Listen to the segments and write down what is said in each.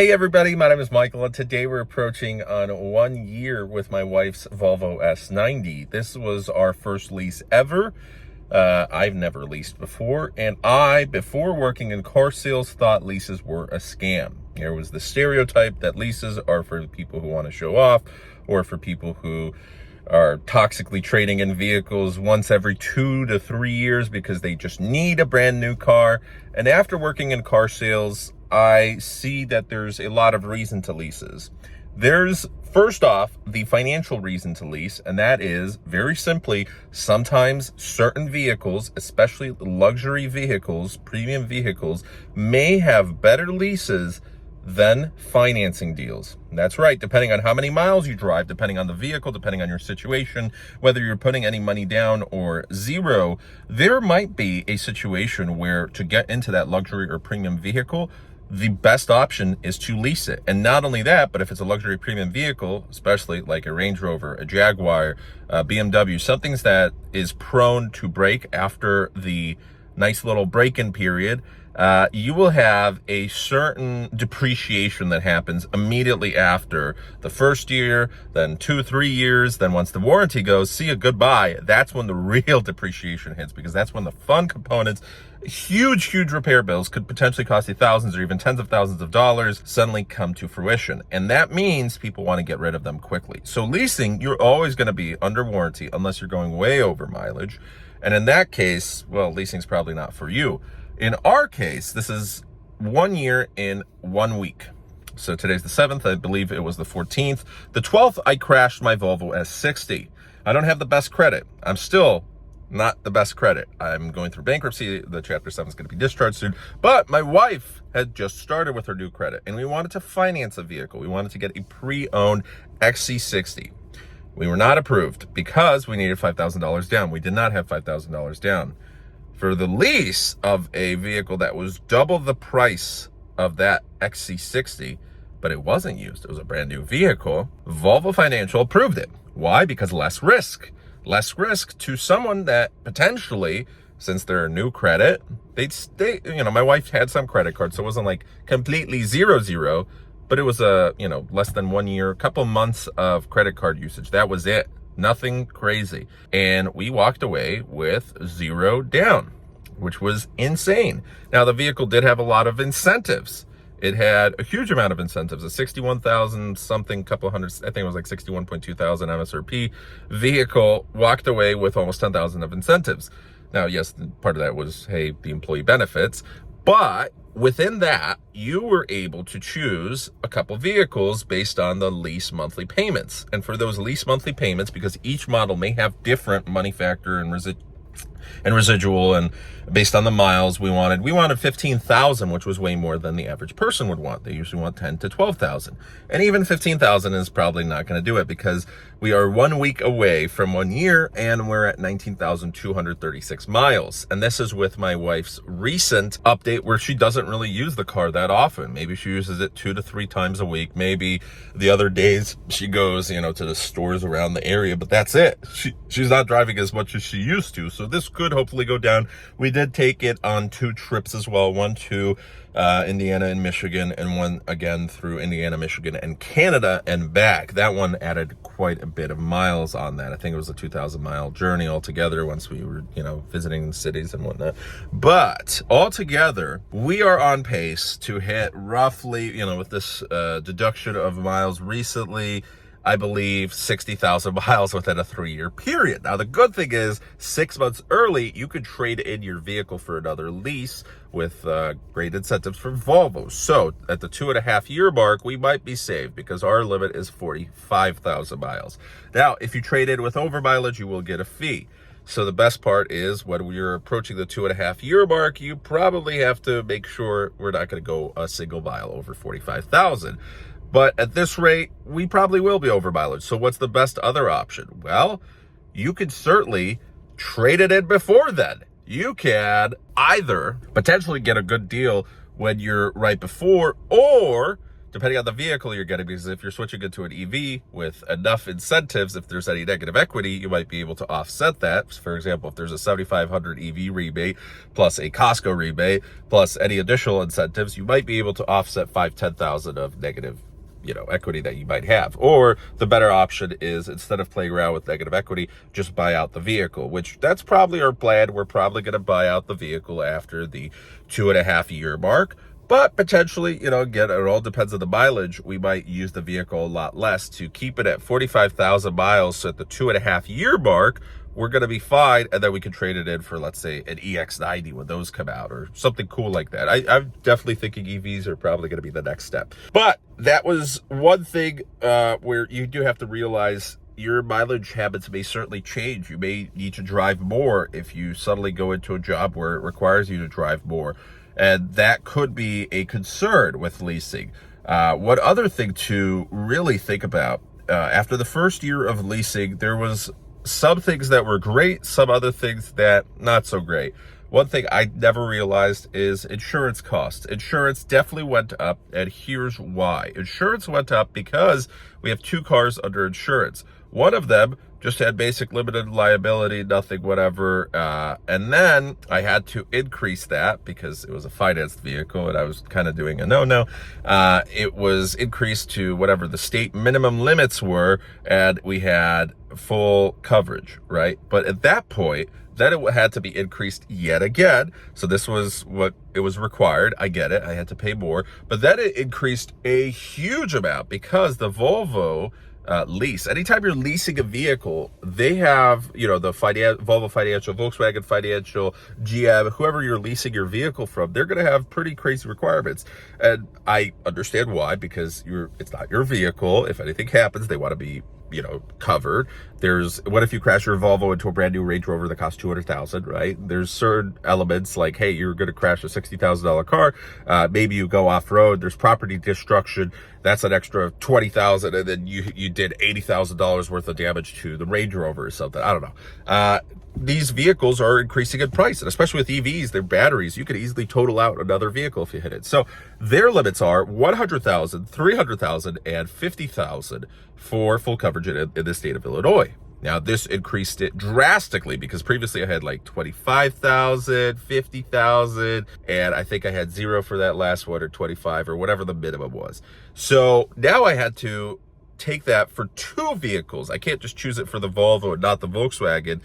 Hey everybody, my name is Michael, and today we're approaching on 1 year with my wife's Volvo S90. This was our first lease ever. I've never leased before, and before working in car sales, thought leases were a scam. There was the stereotype that leases are for people who want to show off, or for people who are toxically trading in vehicles once every 2 to 3 years because they just need a brand new car. And after working in car sales, I see that there's a lot of reason to leases. There's, first off, the financial reason to lease, and that is, very simply, sometimes certain vehicles, especially luxury vehicles, premium vehicles, may have better leases than financing deals. That's right, depending on how many miles you drive, depending on the vehicle, depending on your situation, whether you're putting any money down or zero, there might be a situation where to get into that luxury or premium vehicle, the best option is to lease it. And not only that, but if it's a luxury premium vehicle, especially like a Range Rover, a Jaguar, a BMW, something that is prone to break after the nice little break-in period, you will have a certain depreciation that happens immediately after the first year, then 2-3 years, then once the warranty goes, see you, goodbye. That's when the real depreciation hits, because that's when the fun components, huge repair bills could potentially cost you thousands or even tens of thousands of dollars, suddenly come to fruition. And that means people want to get rid of them quickly. So leasing, you're always going to be under warranty unless you're going way over mileage. And in that case, well, leasing's probably not for you. In our case, this is 1 year in 1 week. So today's the 7th, I believe it was the 14th. The 12th, I crashed my Volvo S60. I don't have the best credit. I'm still not the best credit. I'm going through bankruptcy. The Chapter 7 is going to be discharged soon. But my wife had just started with her new credit, and we wanted to finance a vehicle. We wanted to get a pre-owned XC60. We were not approved because we needed $5,000 down. We did not have $5,000 down. For the lease of a vehicle that was double the price of that XC60, but it wasn't used, it was a brand new vehicle, Volvo Financial approved it. Why? Because less risk. Less risk to someone that potentially, since they're a new credit, my wife had some credit cards, so it wasn't like completely zero, but it was less than 1 year, a couple months of credit card usage. That was it. Nothing crazy. And we walked away with $0 down, which was insane. Now, the vehicle did have a lot of incentives. It had a huge amount of incentives, a 61,000 something, couple hundred, I think it was like 61.2 thousand MSRP vehicle, walked away with almost 10,000 of incentives. Now, yes, part of that was, hey, the employee benefits, but within that, you were able to choose a couple vehicles based on the lease monthly payments. And for those lease monthly payments, because each model may have different money factor and residual, and based on the miles, we wanted 15,000, which was way more than the average person would want. They usually want 10 to 12,000, and even 15,000 is probably not going to do it, because we are 1 week away from 1 year and we're at 19,236 miles. And this is with my wife's recent update where she doesn't really use the car that often. Maybe she uses it 2 to 3 times a week. Maybe the other days she goes, to the stores around the area, but that's it. She's not driving as much as she used to. So this could hopefully go down. We did take it on 2 trips as well, one to Indiana and Michigan, and one again through Indiana, Michigan, and Canada and back. That one added quite a bit of miles on that. I think it was a 2,000-mile journey altogether once we were, visiting cities and whatnot. But altogether, we are on pace to hit roughly, with this deduction of miles recently, I believe 60,000 miles within a 3-year period. Now, the good thing is 6 months early, you could trade in your vehicle for another lease with great incentives from Volvo. So at the 2.5-year mark, we might be saved because our limit is 45,000 miles. Now, if you trade in with over mileage, you will get a fee. So the best part is when we're approaching the 2.5-year mark, you probably have to make sure we're not going to go a single mile over 45,000. But at this rate, we probably will be over mileage. So what's the best other option? Well, you could certainly trade it in before then. You can either potentially get a good deal when you're right before, or depending on the vehicle you're getting, because if you're switching into an EV with enough incentives, if there's any negative equity, you might be able to offset that. For example, if there's a 7,500 EV rebate plus a Costco rebate plus any additional incentives, you might be able to offset 5,000-10,000 of negative equity that you might have. Or the better option is, instead of playing around with negative equity, just buy out the vehicle, which that's probably our plan. We're probably going to buy out the vehicle after the 2.5-year mark. But potentially, again, it all depends on the mileage. We might use the vehicle a lot less to keep it at 45,000 miles. So at the 2.5-year mark, we're going to be fine. And then we can trade it in for, let's say, an EX90 when those come out or something cool like that. I'm definitely thinking EVs are probably going to be the next step. But that was one thing where you do have to realize your mileage habits may certainly change. You may need to drive more if you suddenly go into a job where it requires you to drive more. And that could be a concern with leasing. One other thing to really think about, after the first year of leasing, there was some things that were great, some other things that not so great. One thing I never realized is insurance costs. Insurance definitely went up, and here's why. Insurance went up because we have 2 cars under insurance. One of them just had basic limited liability, nothing, whatever. And then I had to increase that because it was a financed vehicle and I was kind of doing a no-no. It was increased to whatever the state minimum limits were, and we had full coverage, right? But at that point, then it had to be increased yet again. So this was what it was required. I get it. I had to pay more. But then it increased a huge amount because the Volvo Lease. Anytime you're leasing a vehicle, they have, the Volvo Financial, Volkswagen Financial, GM, whoever you're leasing your vehicle from, they're going to have pretty crazy requirements. And I understand why, because it's not your vehicle. If anything happens, they want to be, covered. What if you crash your Volvo into a brand new Range Rover that costs $200,000, right? There's certain elements like, hey, you're going to crash a $60,000 car. Maybe you go off road. There's property destruction. That's an extra $20,000. And then you did $80,000 worth of damage to the Range Rover or something. I don't know. These vehicles are increasing in price, and especially with EVs, their batteries, you could easily total out another vehicle if you hit it. So their limits are $100,000, $300,000, and $50,000 for full coverage in the state of Illinois. Now, this increased it drastically because previously I had like $25,000, $50,000, and I think I had 0 for that last one, or 25, or whatever the minimum was. So now I had to take that for 2 vehicles. I can't just choose it for the Volvo and not the Volkswagen.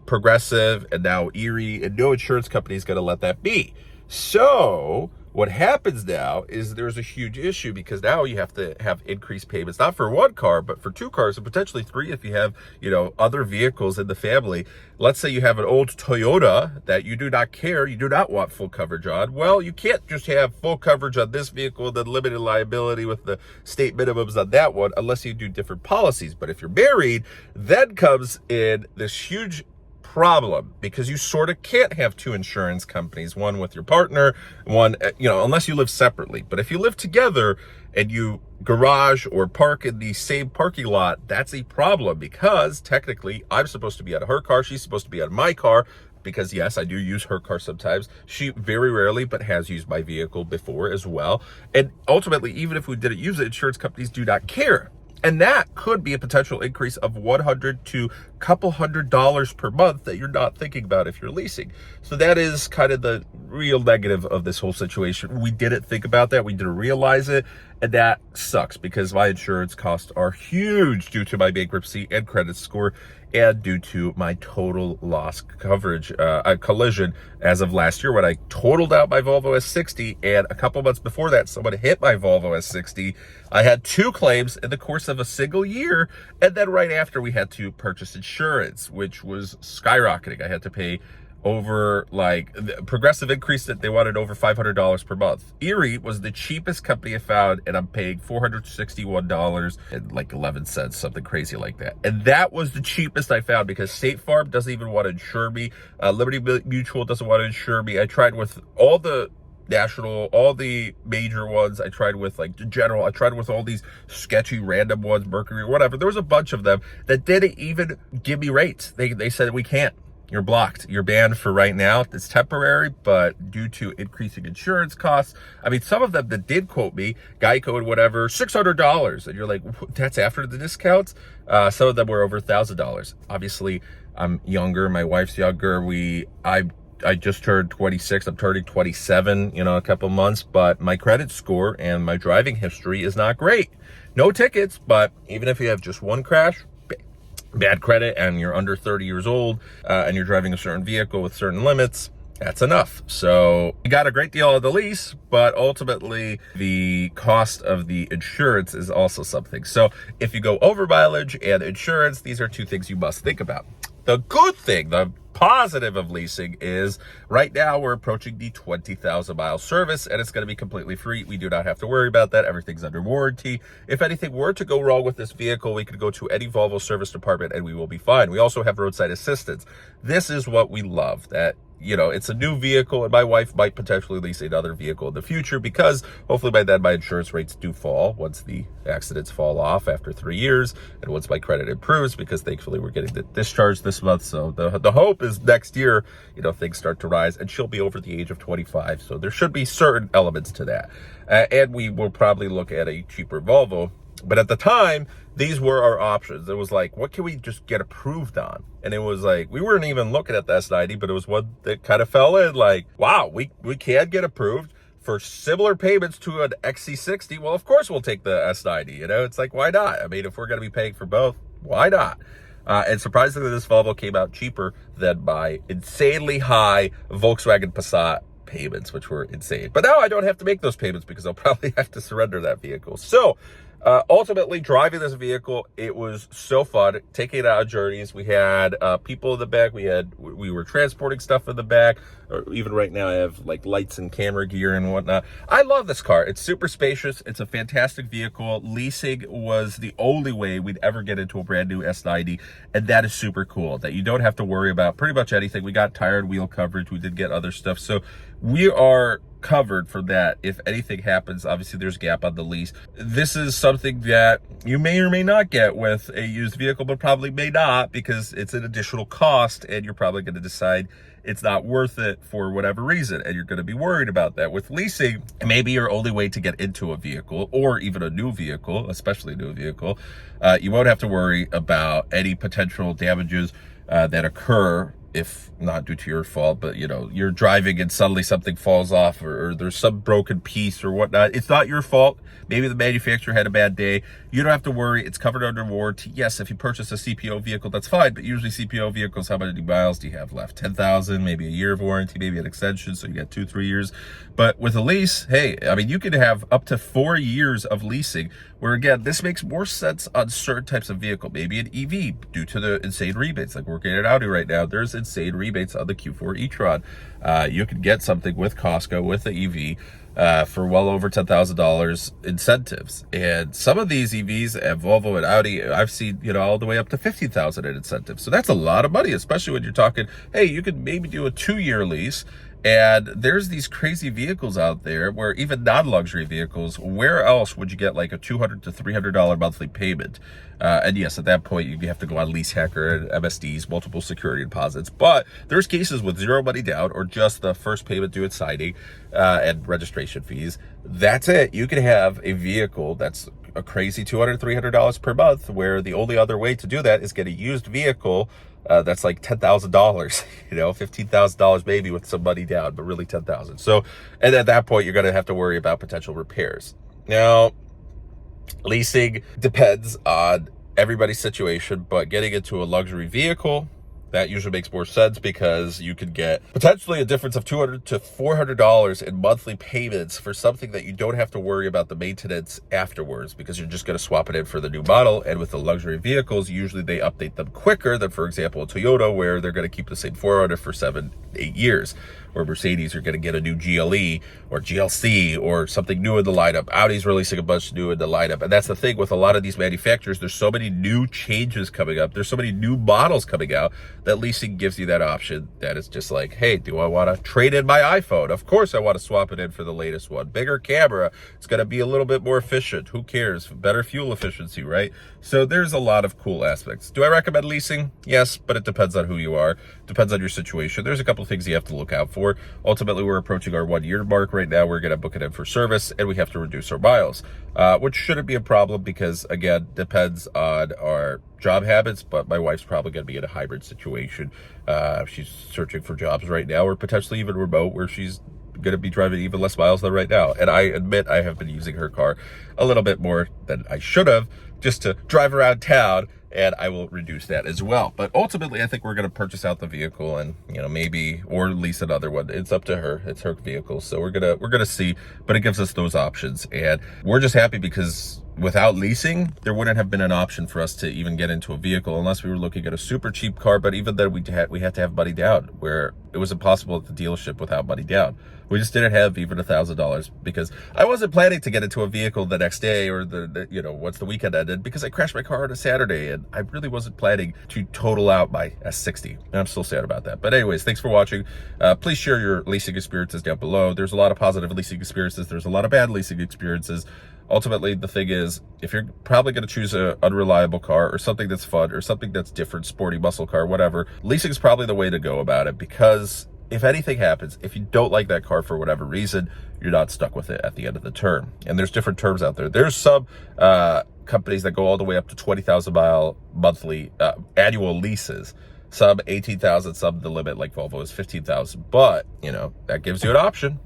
Progressive and now Erie, and no insurance company is going to let that be. So what happens now is there's a huge issue, because now you have to have increased payments, not for 1 car, but for 2 cars, and potentially 3 if you have, other vehicles in the family. Let's say you have an old Toyota that you do not care, you do not want full coverage on. Well, you can't just have full coverage on this vehicle, then limited liability with the state minimums on that one, unless you do different policies. But if you're married, then comes in this huge problem, because you sort of can't have 2 insurance companies, one with your partner, one, unless you live separately. But if you live together and you garage or park in the same parking lot, that's a problem, because technically I'm supposed to be on her car, she's supposed to be on my car, because yes, I do use her car sometimes. She very rarely, but has used my vehicle before as well. And ultimately, even if we didn't use it, insurance companies do not care. And that could be a potential increase of $100 to a couple $100 per month that you're not thinking about if you're leasing. So that is kind of the real negative of this whole situation. We didn't think about that. We didn't realize it. And that sucks, because my insurance costs are huge due to my bankruptcy and credit score, and due to my total loss coverage, collision as of last year when I totaled out my Volvo S60. And a couple months before that, someone hit my Volvo S60. I had 2 claims in the course of a single year. And then right after, we had to purchase insurance, which was skyrocketing. I had to pay over, Progressive increased it. They wanted over $500 per month. Erie was the cheapest company I found, and I'm paying $461 and 11 cents, something crazy like that. And that was the cheapest I found, because State Farm doesn't even want to insure me. Liberty Mutual doesn't want to insure me. I tried with all the national, all the major ones. I tried with General. I tried with all these sketchy random ones, Mercury, whatever. There was a bunch of them that didn't even give me rates. They said we can't. you're blocked. You're banned for right now. It's temporary, but due to increasing insurance costs, I mean, some of them that did quote me, Geico and whatever, $600. And you're like, that's after the discounts? Some of them were over $1,000. Obviously, I'm younger. My wife's younger. I just turned 26. I'm turning 27, in a couple months, but my credit score and my driving history is not great. No tickets, but even if you have just one crash, bad credit, and you're under 30 years old, and you're driving a certain vehicle with certain limits, that's enough. So you got a great deal of the lease, but ultimately the cost of the insurance is also something. So if you go over mileage and insurance, these are two things you must think about. The good thing, the positive of leasing is right now we're approaching the 20,000 mile service, and it's going to be completely free. We do not have to worry about that. Everything's under warranty. If anything were to go wrong with this vehicle, we could go to any Volvo service department and we will be fine. We also have roadside assistance. This is what we love, that it's a new vehicle, and my wife might potentially lease another vehicle in the future, because hopefully by then my insurance rates do fall once the accidents fall off after 3 years, and once my credit improves, because thankfully we're getting the discharge this month. So the hope is next year, things start to rise, and she'll be over the age of 25. So there should be certain elements to that. And we will probably look at a cheaper Volvo. But at the time, these were our options. It was like, what can we just get approved on? And it was like, we weren't even looking at the S90, but it was one that kind of fell in, like, wow, we can get approved for similar payments to an XC60. Well, of course we'll take the S90, It's like, why not? I mean, if we're going to be paying for both, why not? And surprisingly, this Volvo came out cheaper than my insanely high Volkswagen Passat payments, which were insane. But now I don't have to make those payments because I'll probably have to surrender that vehicle. So ultimately, driving this vehicle, it was so fun. Taking it out on journeys. We had people in the back. We were transporting stuff in the back. Or even right now, I have like lights and camera gear and whatnot. I love this car. It's super spacious. It's a fantastic vehicle. Leasing was the only way we'd ever get into a brand new S90, and that is super cool. That you don't have to worry about pretty much anything. We got tire and wheel coverage. We did get other stuff, so we are covered for that. If anything happens, obviously there's a gap on the lease. This is something that you may or may not get with a used vehicle, but probably may not, because it's an additional cost, and you're probably going to decide it's not worth it for whatever reason, and you're going to be worried about that. With leasing, maybe your only way to get into a vehicle, or even a new vehicle, especially a new vehicle, you won't have to worry about any potential damages that occur, if not due to your fault, but you're driving and suddenly something falls off, or there's some broken piece or whatnot. It's not your fault. Maybe the manufacturer had a bad day. You don't have to worry. It's covered under warranty. Yes, if you purchase a CPO vehicle, that's fine, but usually CPO vehicles, how many miles do you have left? 10,000, maybe a year of warranty, maybe an extension, so you got 2-3 years. But with a lease, hey, I mean, you could have up to 4 years of leasing, where again, this makes more sense on certain types of vehicle, maybe an EV, due to the insane rebates. Like working at Audi right now, there's insane rebates on the Q4 e-tron. You could get something with Costco, with the EV, for well over $10,000 incentives. And some of these EVs at Volvo and Audi, I've seen, all the way up to $50,000 in incentives. So that's a lot of money, especially when you're talking, hey, you could maybe do a 2-year lease. And there's these crazy vehicles out there where even non-luxury vehicles, where else would you get like a $200 to $300 monthly payment? And yes, at that point, you have to go on Lease Hacker and MSDs, multiple security deposits. But there's cases with zero money down, or just the first payment due at signing and registration fees. That's it. You can have a vehicle that's a crazy $200, $300 per month, where the only other way to do that is get a used vehicle that's like $10,000, $15,000 maybe with some money down, but really $10,000. So, and at that point, you're going to have to worry about potential repairs. Now, leasing depends on everybody's situation, but getting into a luxury vehicle, that usually makes more sense, because you could get potentially a difference of $200 to $400 in monthly payments for something that you don't have to worry about the maintenance afterwards, because you're just going to swap it in for the new model. And with the luxury vehicles, usually they update them quicker than, for example, a Toyota, where they're going to keep the same 400 for 7-8 years. Or Mercedes are going to get a new GLE or GLC or something new in the lineup. Audi's releasing a bunch new in the lineup. And that's the thing with a lot of these manufacturers. There's so many new changes coming up. There's so many new models coming out that leasing gives you that option, that it's just like, hey, do I want to trade in my iPhone? Of course I want to swap it in for the latest one. Bigger camera. It's going to be a little bit more efficient. Who cares? Better fuel efficiency, right? So there's a lot of cool aspects. Do I recommend leasing? Yes, but it depends on who you are. Depends on your situation. There's a couple of things you have to look out for. Ultimately, we're approaching our 1 year mark right now. We're going to book it in for service, and we have to reduce our miles, which shouldn't be a problem because, again, depends on our job habits, but my wife's probably going to be in a hybrid situation. She's searching for jobs right now, or potentially even remote, where she's going to be driving even less miles than right now. And I admit I have been using her car a little bit more than I should have, just to drive around town, and I will reduce that as well. But ultimately, I think we're going to purchase out the vehicle and, maybe, or lease another one. It's up to her. It's her vehicle. So we're going to see, but it gives us those options. And we're just happy because without leasing, there wouldn't have been an option for us to even get into a vehicle unless we were looking at a super cheap car. But even then, we had to have money down, where it was impossible at the dealership without money down. We just didn't have even $1,000 because I wasn't planning to get into a vehicle the next day or once the weekend ended, because I crashed my car on a Saturday and I really wasn't planning to total out my S60. And I'm still sad about that. But anyways, thanks for watching. Please share your leasing experiences down below. There's a lot of positive leasing experiences. There's a lot of bad leasing experiences. Ultimately, the thing is, if you're probably going to choose an unreliable car or something that's fun or something that's different, sporty muscle car, whatever, leasing is probably the way to go about it, because if anything happens, if you don't like that car for whatever reason, you're not stuck with it at the end of the term. And there's different terms out there. There's some companies that go all the way up to 20,000 mile monthly annual leases. Some 18,000, some the limit like Volvo is 15,000. But, that gives you an option.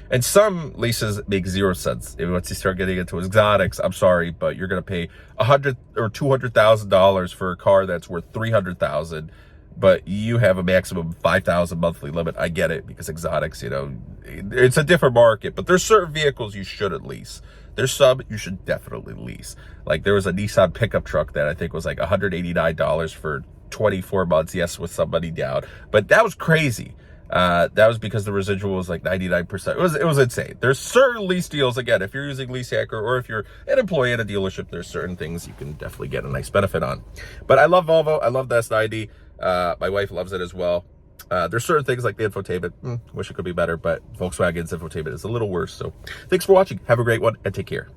And some leases make 0 cents. Once you start getting into exotics, I'm sorry, but you're going to pay $100,000 or $200,000 for a car that's worth $300,000. But you have a maximum 5,000 monthly limit. I get it, because exotics, it's a different market. But there's certain vehicles you shouldn't lease. There's some you should definitely lease. Like there was a Nissan pickup truck that I think was like $189 for 24 months. Yes, with somebody down, but that was crazy. That was because the residual was like 99%. It was insane. There's certain lease deals. Again, if you're using Lease Hacker or if you're an employee at a dealership, there's certain things you can definitely get a nice benefit on. But I love Volvo. I love the S90. My wife loves it as well. There's certain things like the infotainment. Wish it could be better, but Volkswagen's infotainment is a little worse. So thanks for watching. Have a great one and take care.